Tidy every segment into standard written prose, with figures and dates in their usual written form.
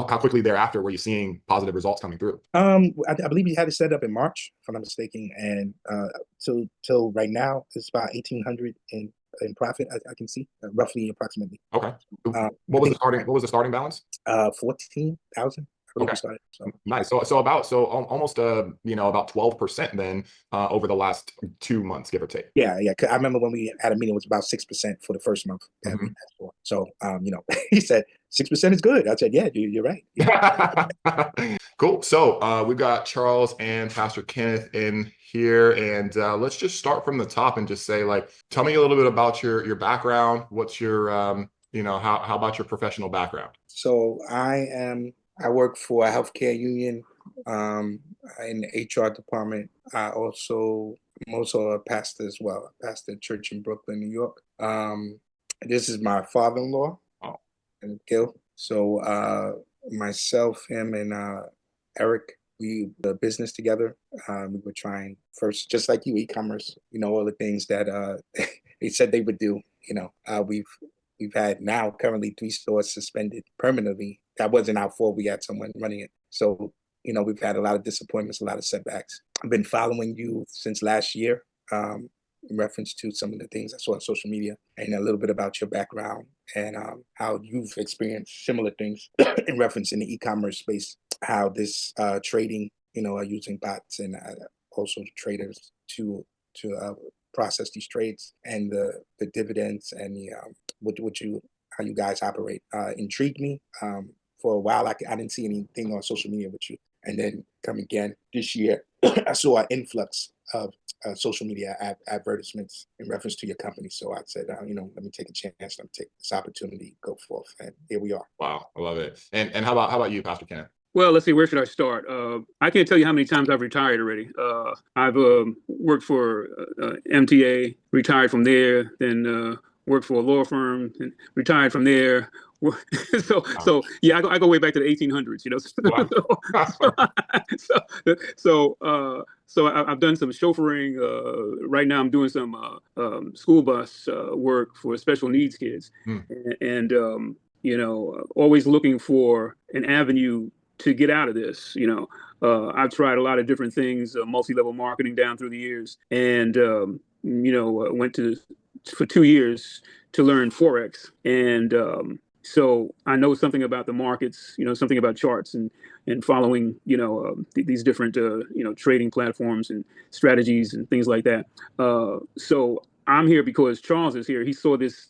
how quickly thereafter were you seeing positive results coming through? I believe he had it set up in March, if I'm not mistaken, and till right now it's about 1,800 in profit. I can see roughly, approximately. Okay. I think What was the starting balance? 14,000. I believe Okay. we started. So Nice. Almost about 12% then over the last 2 months, give or take. yeah, yeah. 'Cause I remember when we had a meeting, it was about 6% for the first month that we Mhm. asked for. So he said 6% is good. I said, yeah, you're right. Yeah. Cool. So we've got Charles and Pastor Kenneth in here, and let's just start from the top and just say, like, tell me a little bit about your background. What's your how about your professional background? So I work for a healthcare union um, in the HR department. I'm also a pastor as well. I pastor a church in Brooklyn, New York. This is my father-in-law, Oh, Gil. So myself, him, and Eric, we the business together. We were trying first, just like you, e-commerce. All the things that they said they would do. We've had now currently 3 stores suspended permanently. That wasn't our fault. We had someone running it. So we've had a lot of disappointments, a lot of setbacks. I've been following you since last year. In reference to some of the things I saw on social media and a little bit about your background and how you've experienced similar things in reference in the e-commerce space, how this trading, are using bots and also traders to process these trades and the dividends and the what you how you guys operate intrigued me. For a while, I didn't see anything on social media with you, and then come again this year, I saw an influx of social media advertisements in reference to your company. So I said, let me take a chance. Let me take this opportunity, go forth, and here we are. wow, I love it. And how about you, Pastor Kenneth? Well, let's see, where should I start? I can't tell you how many times I've retired already. I've worked for MTA, retired from there, then worked for a law firm, and retired from there. Wow. Yeah, I go way back to the 1800s, Wow. I've done some chauffeuring. Right now, I'm doing some school bus work for special needs kids, Hmm. and always looking for an avenue to get out of this. I've tried a lot of different things, multi-level marketing down through the years, and went to for 2 years to learn forex, and so I know something about the markets, something about charts and following, these different, trading platforms and strategies and things like that. So I'm here because Charles is here. He saw this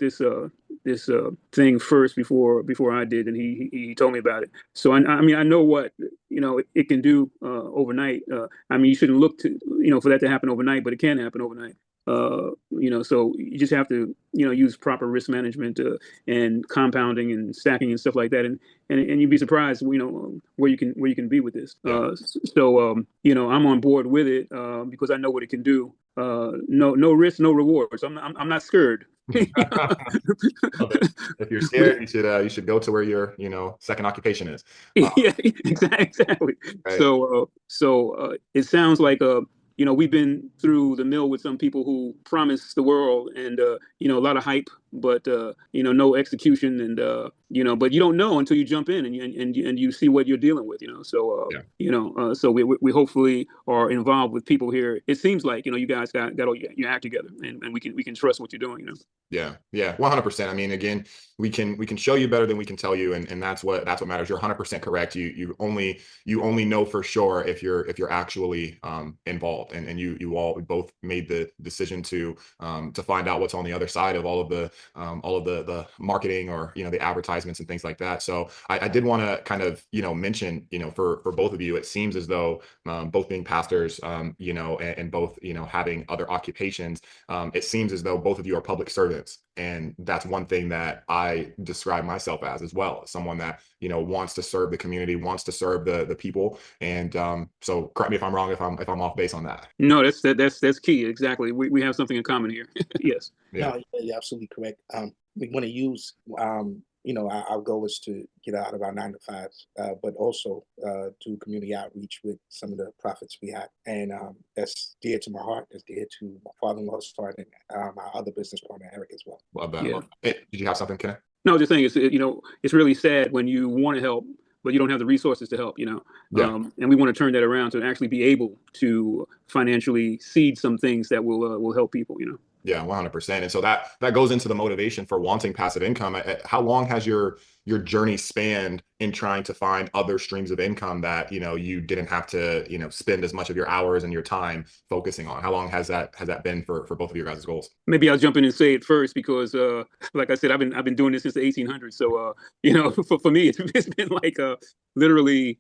thing first before I did, and he told me about it. So I mean I know what it can do overnight. I mean you shouldn't look to for that to happen overnight, but it can happen overnight. So you just have to use proper risk management and compounding and stacking and stuff like that, and you'd be surprised where you can be with this. Yeah. I'm on board with it because I know what it can do. No risk, no rewards. I'm not scared. Love it. If you're scared, you should go to where your second occupation is. Yeah, exactly. Right. So it sounds like we've been through the mill with some people who promise the world and a lot of hype, but no execution, and but you don't know until you jump in and you see what you're dealing with. Yeah. So we hopefully are involved with people here. It seems like you guys got all your act together, and we can trust what you're doing. Yeah, yeah, 100%. I mean, again, we can show you better than we can tell you, and that's what matters. You're 100% correct. You only know for sure if you're actually involved, and you all both made the decision to find out what's on the other side of all of the marketing or the advertisements and things like that. So I did want to kind of mention for both of you, it seems as though both being pastors, and both having other occupations, it seems as though both of you are public servants. And that's one thing that I describe myself as well, someone that wants to serve the community, wants to serve the people. And so correct me if I'm wrong, if I'm off base on that. No, that's key. Exactly. We have something in common here. Yes. Yeah. No, you're absolutely correct. We want to use, our goal is to get out of our 9 to 5s, but also do community outreach with some of the profits we have. And that's dear to my heart. That's dear to my father-in-law's heart and my other business partner, Eric, as well. Love that. Yeah. Love that. Did you have something, Kenneth? No, just saying it's really sad when you want to help, but you don't have the resources to help, Yeah. and we want to turn that around to actually be able to financially seed some things that will help people. Yeah, 100%. And so that goes into the motivation for wanting passive income. How long has your journey spanned in trying to find other streams of income that, you didn't have to, spend as much of your hours and your time focusing on? How long has that been for both of your guys' goals? Maybe I'll jump in and say it first because, like I said, I've been doing this since the 1800s. So, for me, it's been like literally.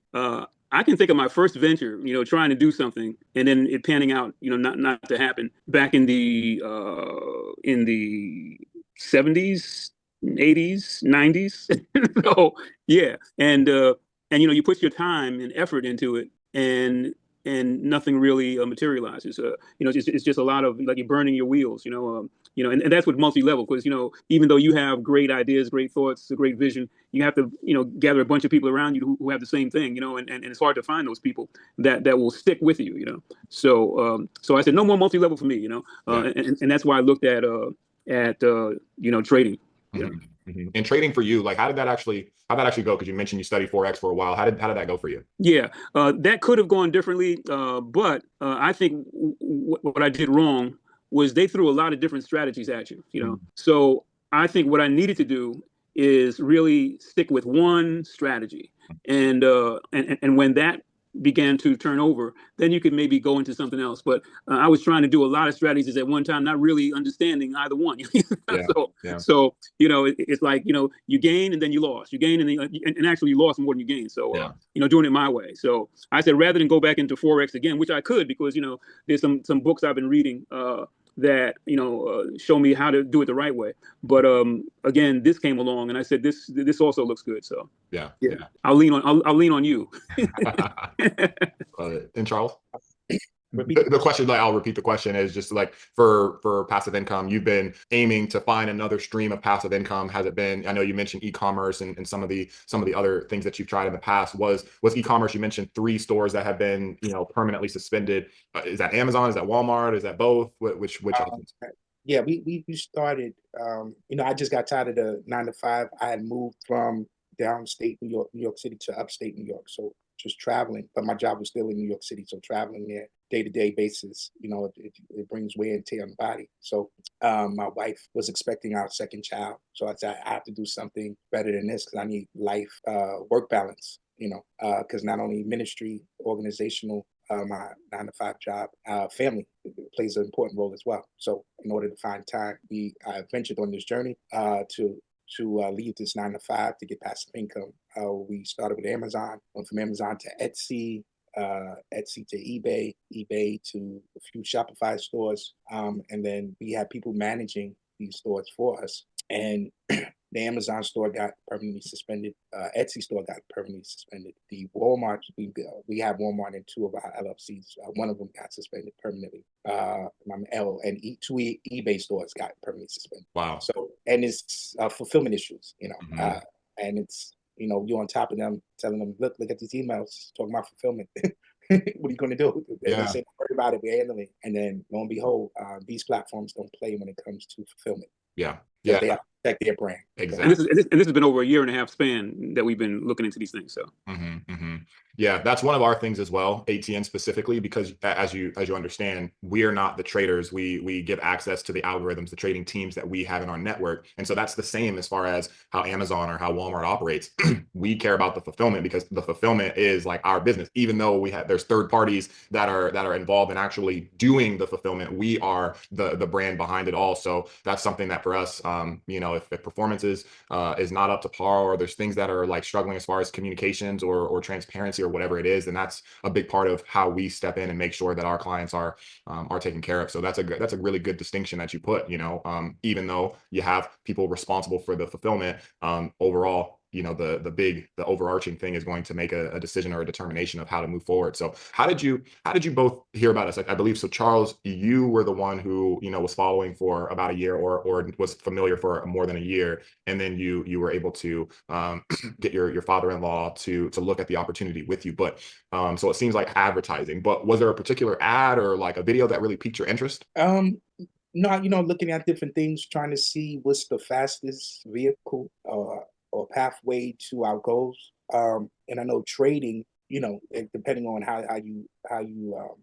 I can think of my first venture, trying to do something and then it panning out, not to happen back in the 70s, 80s, 90s. So yeah, and you put your time and effort into it, and nothing really materializes. It's just a lot of like you're burning your wheels. And that's what multi-level, because even though you have great ideas, great thoughts, a great vision, you have to gather a bunch of people around you who have the same thing. And it's hard to find those people that will stick with you. So I said no more multi-level for me. Yeah. And that's why I looked at trading. Mm-hmm. Mm-hmm. And trading for you, like how'd that actually go? Because you mentioned you studied Forex for a while. How did that go for you? Yeah, that could have gone differently, but I think what I did wrong was they threw a lot of different strategies at you. So I think what I needed to do is really stick with one strategy, and when that began to turn over, then you could maybe go into something else. But I was trying to do a lot of strategies at one time, not really understanding either one. Yeah. So, Yeah. so it's like you gain and then you lost, you gain and then and actually you lost more than you gained. So Yeah. doing it my way. So I said rather than go back into Forex again, which I could because there's some books I've been reading that show me how to do it the right way. But again, this came along and I said this also looks good. So Yeah. I'll lean on you. And Charles? Repeat The question, like I'll repeat the question, is just like for passive income, you've been aiming to find another stream of passive income. Has it been, I know you mentioned e-commerce and some of the other things that you've tried in the past. Was e-commerce, you mentioned 3 stores that have been, permanently suspended. Is that Amazon? Is that Walmart? Is that both? Which Yeah, we started. I just got tired of the 9 to 5. I had moved from downstate New York City to upstate New York, so just traveling. But my job was still in New York City, so traveling there day-to-day basis, it brings wear and tear on the body. So my wife was expecting our second child, so I said I have to do something better than this because I need life work balance. Because not only ministry, organizational, my 9 to 5 job, family plays an important role as well. So in order to find time, I ventured on this journey to leave this 9 to 5 to get passive income. We started with Amazon, went from Amazon to Etsy, Etsy to eBay to a few Shopify stores, and then we had people managing these stores for us. And the Amazon store got permanently suspended. Etsy store got permanently suspended. The Walmart, we have Walmart in 2 of our LLCs. One of them got suspended permanently. And 2 eBay stores got permanently suspended. Wow. So, and it's fulfillment issues, Mm-hmm. and it's, you're on top of them, telling them, look at these emails, talking about fulfillment. What are you going to do? They say, don't worry about it, we're handling it. And then lo and behold, these platforms don't play when it comes to fulfillment. Yeah. They have to protect their brand. Exactly. And this has been over a 1.5-year span that we've been looking into these things. So. Mm-hmm, mm-hmm. Yeah, that's one of our things as well, ATN specifically, because as you understand, we are not the traders. We give access to the algorithms, the trading teams that we have in our network. And so that's the same as far as how Amazon or how Walmart operates. We care about the fulfillment because the fulfillment is like our business. Even though there's third parties that are involved in actually doing the fulfillment, we are the brand behind it all. So that's something that for us, if performance is not up to par, or there's things that are like struggling as far as communications or transparency or whatever it is, then that's a big part of how we step in and make sure that our clients are taken care of. So that's a really good distinction that you put. Even though you have people responsible for the fulfillment, overall, the overarching thing is going to make a decision or a determination of how to move forward. So how did you both hear about us? I believe so. Charles, you were the one who was following for about a year or was familiar for more than a year, and then you were able to get your father-in-law to look at the opportunity with you. But so it seems like advertising. But was there a particular ad or like a video that really piqued your interest? No, looking at different things, trying to see what's the fastest vehicle or pathway to our goals. And I know trading, depending on how you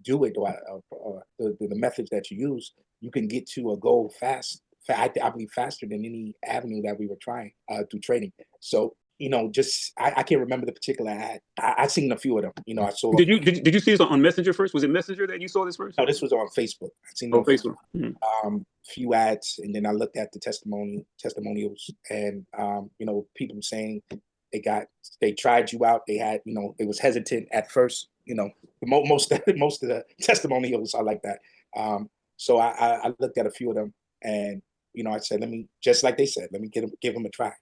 do it, or the methods that you use, you can get to a goal fast. I believe faster than any avenue that we were trying through trading. So just I can't remember the particular ad. I seen a few of them. I saw. Did you see this on Messenger first? Was it Messenger that you saw this first? No, this was on Facebook. I seen it Oh, on Facebook. Mm-hmm. Few ads, and then I looked at the testimonials, and people saying they tried you out. They had they was hesitant at first. Most of the testimonials are like that. So I looked at a few of them, and I said, let me, just like they said, let me give them a try.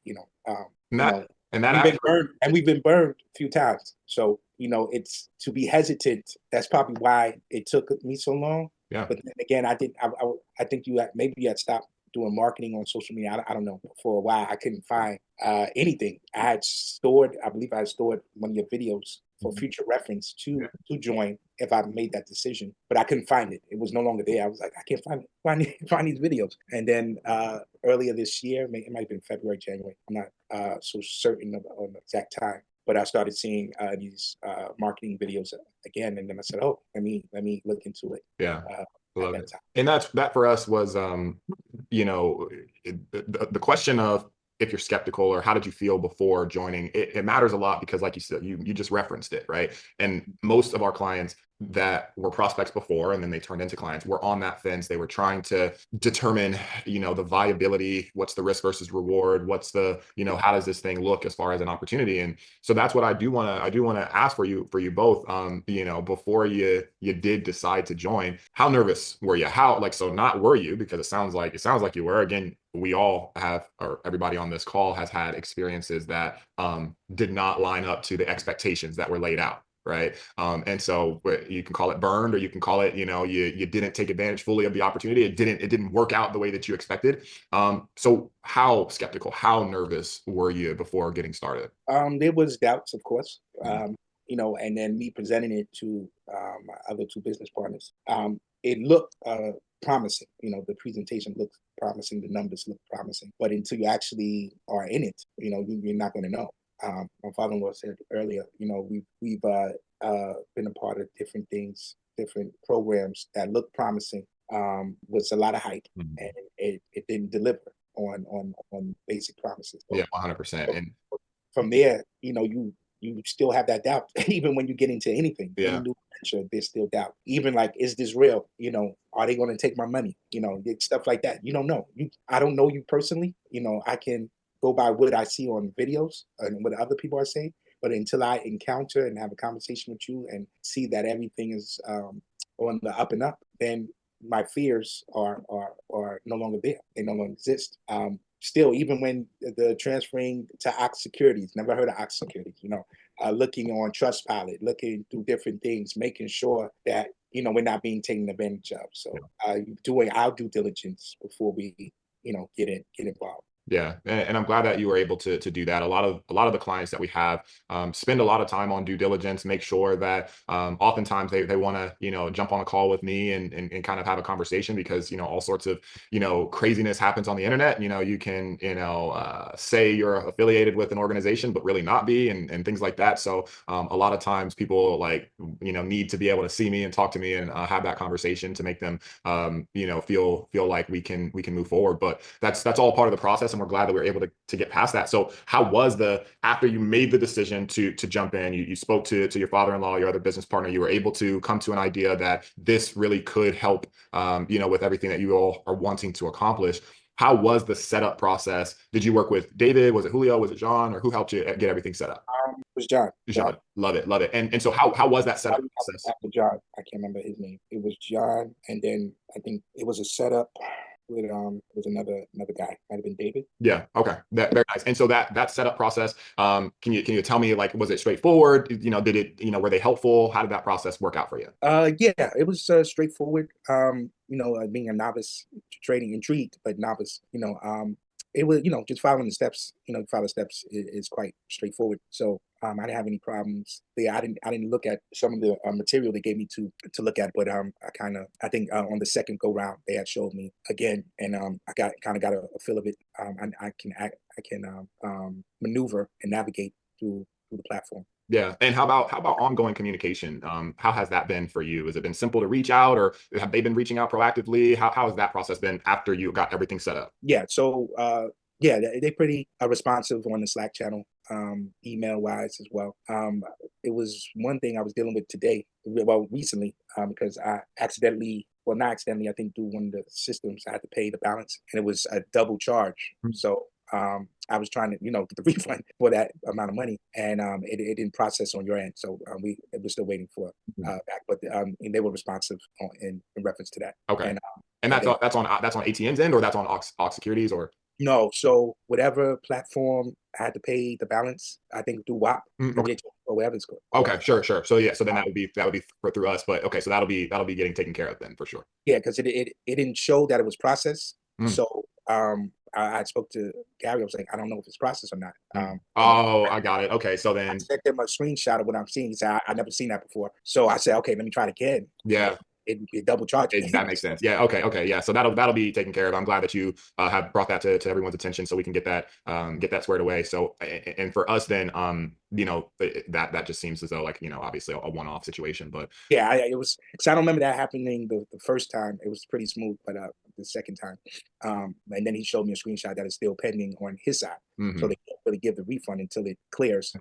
We've been burned a few times. So it's to be hesitant. That's probably why it took me so long. Yeah. But then again, I think maybe you had stopped doing marketing on social media. I don't know. For a while, I couldn't find anything. I believe I had stored one of your videos for future reference to join if I made that decision, but I couldn't find it. It was no longer there. I was like, I can't find these videos. And then earlier this year, it might have been February, January. I'm not so certain on the exact time, but I started seeing these marketing videos again, and then I said, "Oh, let me look into it." Yeah, love it. And that for us was, the question of if you're skeptical or how did you feel before joining. It matters a lot because, like you said, you just referenced it, right? And most of our clients that were prospects before and then they turned into clients were on that fence. They were trying to determine, the viability, what's the risk versus reward, what's the, how does this thing look as far as an opportunity. And so that's what I do want to ask for you both, before you did decide to join, how nervous were you? So not were you, because it sounds like you were. Again, we all have, or everybody on this call has had experiences that did not line up to the expectations that were laid out. Right. And so you can call it burned, or you can call it, you didn't take advantage fully of the opportunity. It didn't work out the way that you expected. So how skeptical, how nervous were you before getting started? There was doubts, of course, and then me presenting it to my other two business partners. It looked promising. The presentation looked promising. The numbers look promising. But until you actually are in it, you're not going to know. My father-in-law said earlier, we've been a part of different things, different programs that look promising, with a lot of hype, and it didn't deliver on basic promises. Yeah, 100%. And from there, you still have that doubt, even when you get into anything. Yeah. Any new venture, there's still doubt. Even like, is this real? Are they going to take my money? Stuff like that. You don't know. I don't know you personally. I can go by what I see on videos and what other people are saying. But until I encounter and have a conversation with you and see that everything is on the up and up, then my fears are no longer there. They no longer exist. Still, even when the transferring to Ox Securities, never heard of Ox Securities, looking on Trustpilot, looking through different things, making sure that, we're not being taken advantage of. So doing our due diligence before we, get involved. Yeah, and I'm glad that you were able to do that. A lot of the clients that we have spend a lot of time on due diligence, make sure that oftentimes they want to jump on a call with me and kind of have a conversation, because all sorts of craziness happens on the internet. You can say you're affiliated with an organization but really not be, and things like that. So a lot of times people need to be able to see me and talk to me and have that conversation to make them feel like we can move forward. But that's all part of the process. And we're glad that we were able to get past that. So how was after you made the decision to jump in, you spoke to your father-in-law, your other business partner, you were able to come to an idea that this really could help, with everything that you all are wanting to accomplish. How was the setup process? Did you work with David? Was it Julio? Was it John? Or who helped you get everything set up? It was John. John. Love it. Love it. And so how was that setup process? After John, I can't remember his name. It was John. And then I think it was a setup with another guy. Might have been David. Yeah. Okay. Very nice. And so that setup process, can you tell me, was it straightforward? Did it, were they helpful? How did that process work out for you? Yeah, it was straightforward. Being a novice trading, intrigued, but novice, it was, just following the steps, follow steps is quite straightforward. So I didn't have any problems. I didn't look at some of the material they gave me to look at, but I think on the second go round they had showed me again, and I got a feel of it. I can maneuver and navigate through the platform. Yeah. And how about ongoing communication? How has that been for you? Has it been simple to reach out, or have they been reaching out proactively? How has that process been after you got everything set up? Yeah. So yeah, they're pretty responsive on the Slack channel, email wise as well. It was one thing I was dealing with today, well, recently, because I accidentally, well, not accidentally, I think through one of the systems, I had to pay the balance, and it was a double charge. So I was trying to, get the refund for that amount of money, and it didn't process on your end. So we're still waiting for back, but and they were responsive in reference to that. Okay. And and that's on ATN's end, or that's on Ox Securities, or no, so whatever platform I had to pay the balance, I think through WAP, okay. or whatever it's called. Okay, sure. So yeah, so then that would be through us, but okay, so that'll be getting taken care of then for sure. Yeah, because it didn't show that it was processed. Mm. So I spoke to Gary. I was like, I don't know if it's processed or not. Oh, I got it. Okay, so then I sent him a screenshot of what I'm seeing. He said, I never seen that before. So I said, okay, let me try it again. yeah. It double charged me. That makes sense. Yeah. Okay. Yeah. So that'll be taken care of. I'm glad that you have brought that to everyone's attention, so we can get that squared away. So, and for us then, that just seems as though, like, obviously a one-off situation, but yeah, it was, because I don't remember that happening the first time. It was pretty smooth, but the second time, and then he showed me a screenshot that is still pending on his side. So they can't really give the refund until it clears.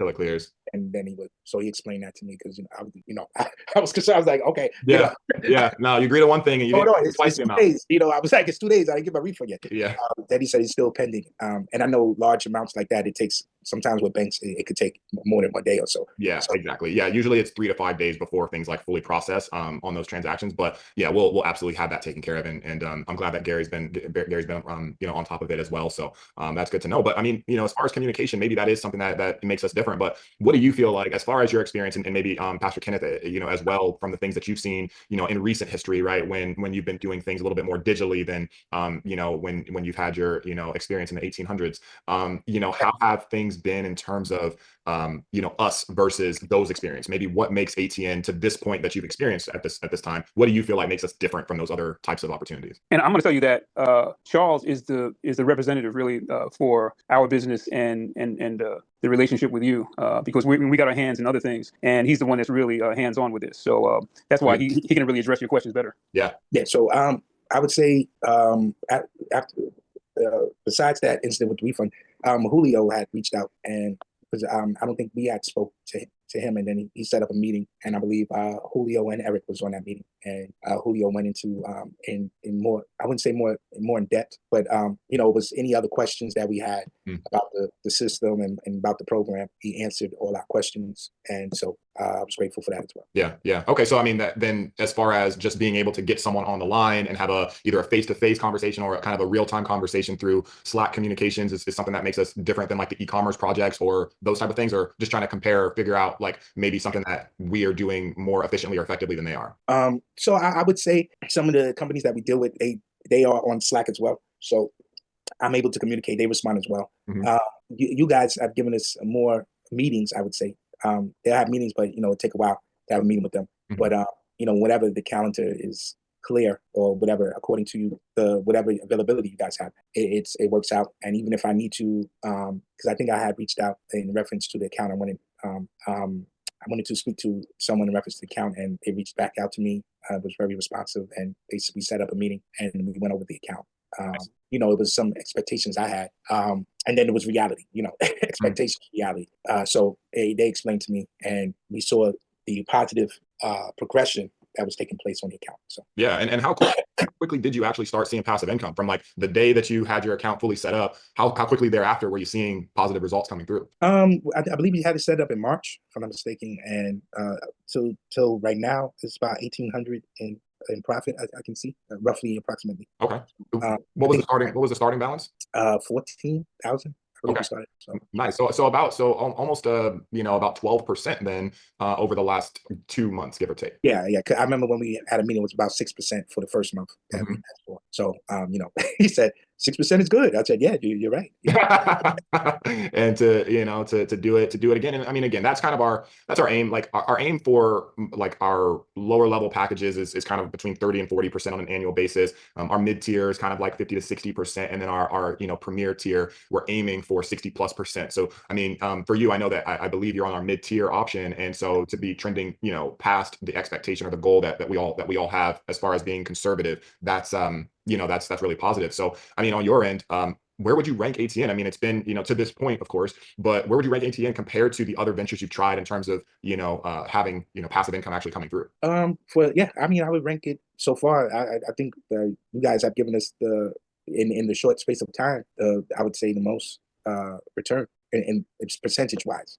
And then he explained that to me, because I was concerned. I was like, okay, yeah, yeah. No, you agree to one thing and you didn't it's 2 days. I was like, it's 2 days. I didn't get my refund yet. Yeah. Then he said it's still pending. And I know large amounts like that, it takes, sometimes with banks, it could take more than 1 day or so. Yeah, so, exactly. Yeah, usually it's 3 to 5 days before things like fully process on those transactions. But yeah, we'll absolutely have that taken care of, and I'm glad that Gary's been on top of it as well. So that's good to know. But I mean, as far as communication, maybe that is something that makes us different. But what do you feel like, as far as your experience, and maybe Pastor Kenneth, as well, from the things that you've seen, in recent history, right? When you've been doing things a little bit more digitally than when you've had your experience in the 1800s, how have things been in terms of us versus those experiences? Maybe what makes ATN to this point that you've experienced at this time? What do you feel like makes us different from those other types of opportunities? And I'm going to tell you that Charles is the representative really for our business and the relationship with you, because we got our hands in other things, and he's the one that's really hands on with this. So that's why he can really address your questions better. Yeah. So I would say after besides that incident with the refund, Julio had reached out, and because I don't think we had spoke to him, and then he set up a meeting, and I believe Julio and Eric was on that meeting, and Julio went into in more, I wouldn't say more in depth, but it was any other questions that we had about the system and about the program. He answered all our questions, and so I was grateful for that as well. Yeah. Okay, so I mean, that then, as far as just being able to get someone on the line and have either a face-to-face conversation or a kind of a real-time conversation through Slack communications is something that makes us different than like the e-commerce projects or those type of things, or just trying to compare or figure out like maybe something that we are doing more efficiently or effectively than they are? So I would say some of the companies that we deal with, they are on Slack as well. So I'm able to communicate. They respond as well. You guys have given us more meetings, I would say. They'll have meetings, but it take a while to have a meeting with them. But whatever the calendar is clear, or whatever, according to whatever availability you guys have, it works out. And even if I need to, because I think I had reached out in reference to the account, I wanted to speak to someone in reference to the account, and they reached back out to me. Was very responsive, and basically set up a meeting, and we went over the account. It was some expectations I had, and then it was reality. Expectations, reality. So they explained to me, and we saw the positive progression that was taking place on the account. So yeah, and how quickly did you actually start seeing passive income from like the day that you had your account fully set up? How quickly thereafter were you seeing positive results coming through? I believe we had it set up in March, if I'm not mistaken, and till right now it's about 1,800 in profit. I can see roughly, approximately. Okay. What was the starting balance? 14,000. Okay. Started, so. Nice. So almost about 12% then over the last 2 months, give or take. Yeah. I remember when we had a meeting, it was about 6% for the first month that we asked for. So he said 6% is good. I said, yeah, you're right. Yeah. And to do it again. And I mean, again, that's kind of that's our aim. Like our aim for like our lower level packages is kind of between 30 and 40% on an annual basis. Our mid tier is kind of like 50 to 60%. And then our premier tier, we're aiming for 60+%. So, I mean, for you, I know that I believe you're on our mid tier option. And so to be trending, past the expectation or the goal that we all have as far as being conservative, that's that's really positive. So, I mean, on your end, where would you rank ATN? I mean, it's been, to this point, of course, but where would you rank ATN compared to the other ventures you've tried in terms of, having, passive income actually coming through? I mean, I would rank it so far. I think you guys have given us in the short space of time, I would say the most return in it's percentage wise.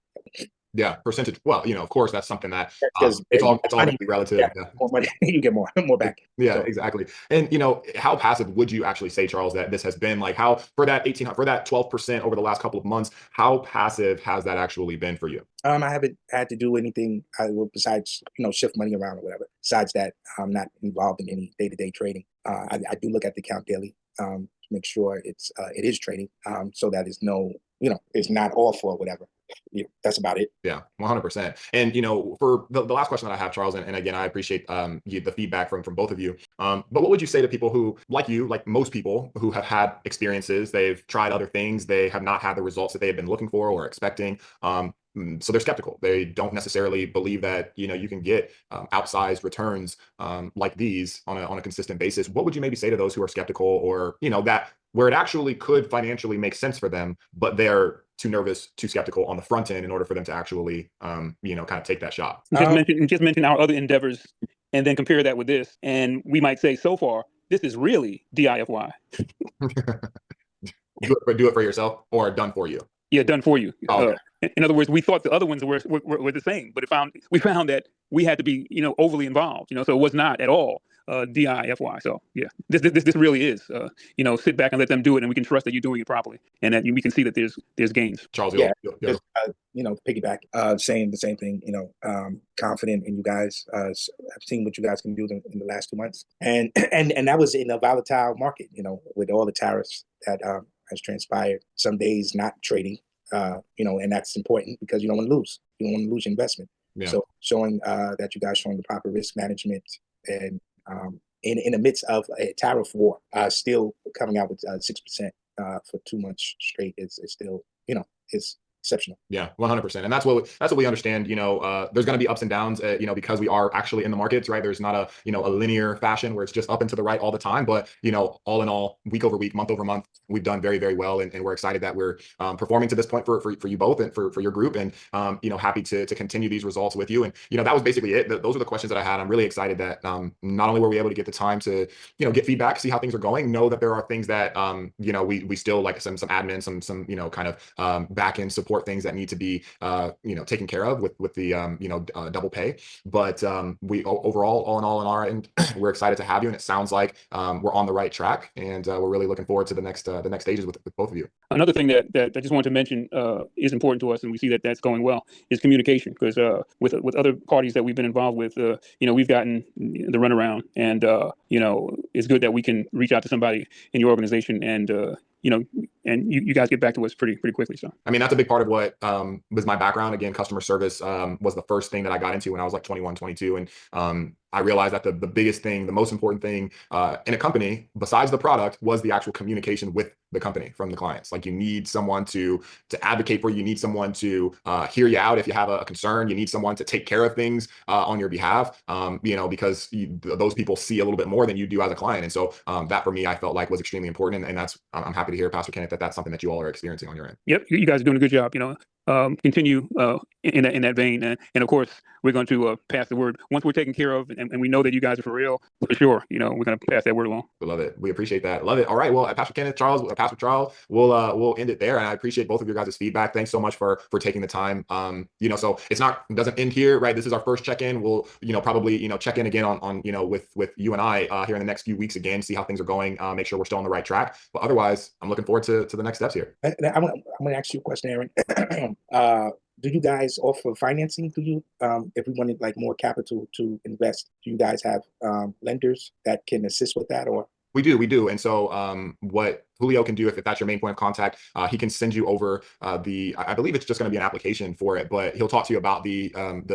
Yeah, percentage. Well, of course, that's something that Because it's all going to be relative. Yeah, more money, you get more back. Yeah, So, exactly. And how passive would you actually say, Charles, that this has been? Like, how for that 12% over the last couple of months, how passive has that actually been for you? I haven't had to do anything besides shift money around or whatever. Besides that, I'm not involved in any day-to-day trading. I do look at the account daily to make sure it is trading, so that is it's not off or whatever. Yeah, that's about it. Yeah, 100%. And for the last question that I have, Charles, and again, I appreciate the feedback from both of you. But what would you say to people who, like you, like most people who have had experiences, they've tried other things, they have not had the results that they have been looking for or expecting. So they're skeptical. They don't necessarily believe that you can get outsized returns like these on a consistent basis. What would you maybe say to those who are skeptical, or that where it actually could financially make sense for them, but they're too nervous, too skeptical on the front end in order for them to actually kind of take that shot? Just mention our other endeavors, and then compare that with this, and we might say, so far, this is really DIFY. Do it for yourself, or done for you? Yeah, done for you. Oh, okay. In other words, we thought the other ones were the same, but we found that we had to be overly involved. So it was not at all DIFY. So yeah, this really is sit back and let them do it, and we can trust that you're doing it properly, and that we can see that there's gains. Charles, yeah, just, piggyback, saying the same thing. Confident in you guys. I've seen what you guys can do in the last 2 months, and that was in a volatile market. With all the tariffs that has transpired. Some days not trading, and that's important because you don't want to lose. You don't want to lose your investment. Yeah. So showing that you guys showing the proper risk management and in the midst of a tariff war, still coming out with 6% for 2 months straight is still, is exceptional. Yeah, 100%. And that's what we understand. There's going to be ups and downs, because we are actually in the markets, right? There's not a linear fashion where it's just up and to the right all the time. But, all in all, week over week, month over month, we've done very, very well. And we're excited that we're performing to this point for you both and for your group. And, happy to continue these results with you. And, that was basically it. Those are the questions that I had. I'm really excited that not only were we able to get the time to, get feedback, see how things are going, know that there are things that, we still like some admin, some kind of back end support things that need to be taken care of with the double pay. But we overall, all in our end, we're excited to have you, and it sounds like we're on the right track, and we're really looking forward to the next stages with both of you. Another thing that I just wanted to mention is important to us, and we see that that's going well, is communication. Because with other parties that we've been involved with, we've gotten the runaround, and it's good that we can reach out to somebody in your organization and and you guys get back to us pretty quickly. So, I mean, that's a big part of what was my background. Again, customer service was the first thing that I got into when I was like 21, 22. And I realized that the biggest thing, the most important thing in a company, besides the product, was the actual communication with the company from the clients. Like, you need someone to advocate for you. You need someone to hear you out if you have a concern. You need someone to take care of things on your behalf, because those people see a little bit more than you do as a client. And so that for me, I felt like was extremely important. And that's, I'm happy to hear, Pastor Kenneth, that that's something that you all are experiencing on your end. Yep. You guys are doing a good job. Continue in that vein. And of course, we're going to pass the word once we're taken care of, and we know that you guys are for real, for sure. We're going to pass that word along. We love it. We appreciate that. Love it. All right. Well, Pastor Kenneth, Pastor Charles, we'll end it there. And I appreciate both of your guys' feedback. Thanks so much for taking the time. So it doesn't end here, right? This is our first check-in. We'll, probably, check in again on with you and I here in the next few weeks again, see how things are going, make sure we're still on the right track. But otherwise, I'm looking forward to the next steps here. I'm going to ask you a question, Aaron. Do you guys offer financing? Do you, if we wanted like more capital to invest, do you guys have lenders that can assist with that, or? We do. And so what Julio can do, if that's your main point of contact, he can send you over I believe it's just going to be an application for it, but he'll talk to you about the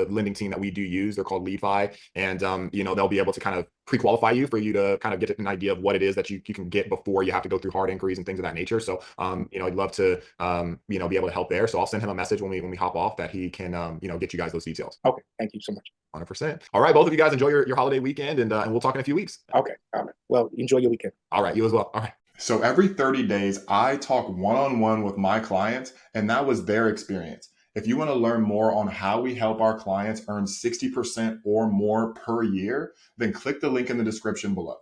lending team that we do use. They're called LeadFi, and they'll be able to kind of pre-qualify you for you to kind of get an idea of what it is that you can get before you have to go through hard inquiries and things of that nature. So I'd love to be able to help there. So I'll send him a message when we hop off that he can get you guys those details. Okay, thank you so much. 100%. All right, both of you guys enjoy your holiday weekend, and we'll talk in a few weeks. Okay, all right. Well, enjoy your weekend. All right, you as well. All right. So every 30 days, I talk one-on-one with my clients, and that was their experience. If you want to learn more on how we help our clients earn 60% or more per year, then click the link in the description below.